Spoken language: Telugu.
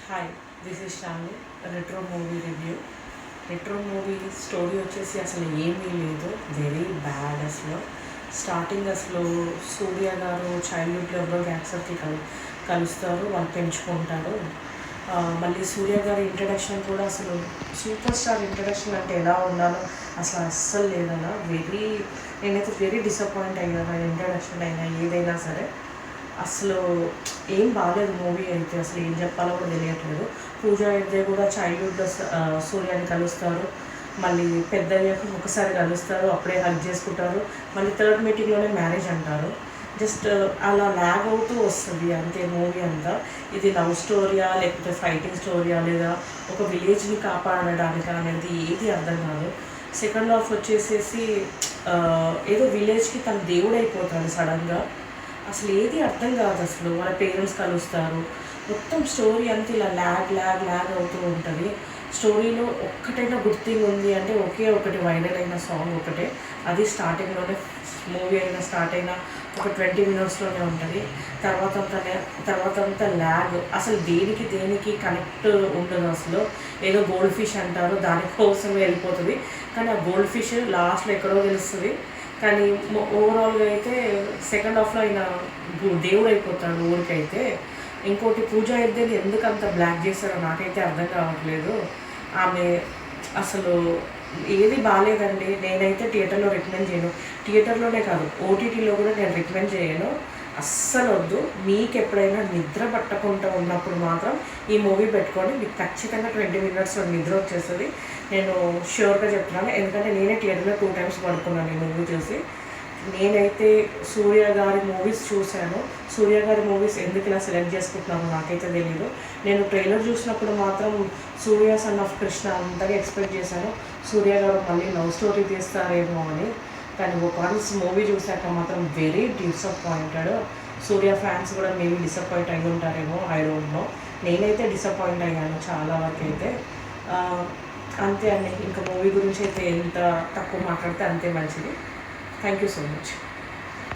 Hi, this is Sravani. Retro movie review. Retro movie story వచ్చేసి అసలు ఏమీ లేదు, వెరీ బ్యాడ్. అసలు సూర్య గారు చైల్డ్హుడ్లో ఎవరో గ్యాంగ్స్టర్కి కలుస్తారు, వాళ్ళు పెంచుకుంటారు. మళ్ళీ సూర్య గారి ఇంట్రడక్షన్ కూడా అసలు సూపర్ స్టార్ ఇంట్రడక్షన్ అంటే ఎలా ఉండాలో అస్సలు లేదన్నా. నేనైతే వెరీ డిసప్పాయింట్ అయ్యాను. ఇంట్రడక్షన్ అయినా ఏదైనా సరే అసలు ఏం బాగాలేదు మూవీ అయితే. అసలు ఏం చెప్పాలో కూడా తెలియట్లేదు. పూజా హెగ్డే కూడా చైల్డ్హుడ్లో సూర్యాని కలుస్తారు, మళ్ళీ పెద్ద అయ్యాక ఒకసారి కలుస్తారు, అప్పుడే హగ్ చేసుకుంటారు, మళ్ళీ థర్డ్ మీటింగ్లోనే మ్యారేజ్ అంటారు. జస్ట్ అలా ల్యాగ్ అవుతూ వస్తుంది అంతే మూవీ అంతా. ఇది లవ్ స్టోరీయా లేకపోతే ఫైటింగ్ స్టోరీయా లేదా ఒక విలేజ్ని కాపాడడానికి అనేది ఏది అర్థం కాదు. సెకండ్ హాఫ్ వచ్చేసేసి ఏదో విలేజ్కి తన దేవుడు అయిపోతాడు సడన్గా. అసలు ఏది అర్థం కాదు. అసలు వాళ్ళ పేరెంట్స్ కలుస్తారు, మొత్తం స్టోరీ అంతా ఇలా ల్యాగ్ అవుతూ ఉంటుంది. స్టోరీలో ఒక్కటైనా గుడ్ థింగ్ ఉంది అంటే ఒకే ఒకటి వైరల్ అయిన సాంగ్ ఒకటే, అది స్టార్టింగ్లోనే మూవీ స్టార్ట్ అయిన ఒక 20 minutesలోనే ఉంటుంది. తర్వాత అంతా ల్యాగ్, అసలు దేనికి కనెక్ట్ ఉండదు. అసలు ఏదో గోల్డ్ ఫిష్ అంటారు, దానికోసమే వెళ్ళిపోతుంది. కానీ ఆ గోల్డ్ ఫిష్ లాస్ట్లో ఎక్కడో తెలుస్తుంది. కానీ ఓవరాల్గా అయితే సెకండ్ హాఫ్లో ఆయన దేవుడు అయిపోతాడు ఊరికైతే. ఇంకోటి పూజా హెగ్డేని ఎందుకు అంత బ్లాక్ చేస్తారో నాకైతే అర్థం కావట్లేదు. ఆమె అసలు ఏది బాగాలేదండి. నేనైతే థియేటర్లో రికమెండ్ చేయను, థియేటర్లోనే కాదు ఓటీటీలో కూడా నేను రికమెండ్ చేయను. అస్సలు వద్దు. మీకు ఎప్పుడైనా నిద్ర పట్టకుండా ఉన్నప్పుడు మాత్రం ఈ మూవీ పెట్టుకొని మీకు ఖచ్చితంగా 20 minutes నిద్ర వచ్చేస్తుంది. నేను ష్యూర్గా చెప్తున్నాను, ఎందుకంటే నేనే థియేటర్లో 2 times పడుకున్నాను ఈ మూవీ చూసి. నేనైతే సూర్య గారి మూవీస్ చూశాను. సూర్య గారి మూవీస్ ఎందుకు ఇలా సెలెక్ట్ చేసుకుంటున్నాను నాకైతే తెలియదు. నేను ట్రైలర్ చూసినప్పుడు మాత్రం సూర్య సన్ ఆఫ్ కృష్ణ అంతగా ఎక్స్పెక్ట్ చేశాను, సూర్య గారు మళ్ళీ లవ్ స్టోరీ తీస్తారేమో అని. కానీ వన్స్ మూవీ చూశాక మాత్రం వెరీ డిసప్పాయింటెడ్. సూర్య ఫ్యాన్స్ కూడా మేబీ డిసప్పాయింట్ అయి ఉంటారేమో, ఐ డోంట్ నో. నేనైతే డిసప్పాయింట్ అయ్యాను చాలా వరకు అయితే. అంతే అండి. ఇంకా మూవీ గురించి అయితే ఎంత తక్కువ మాట్లాడితే అంతే మంచిది. Thank you so much.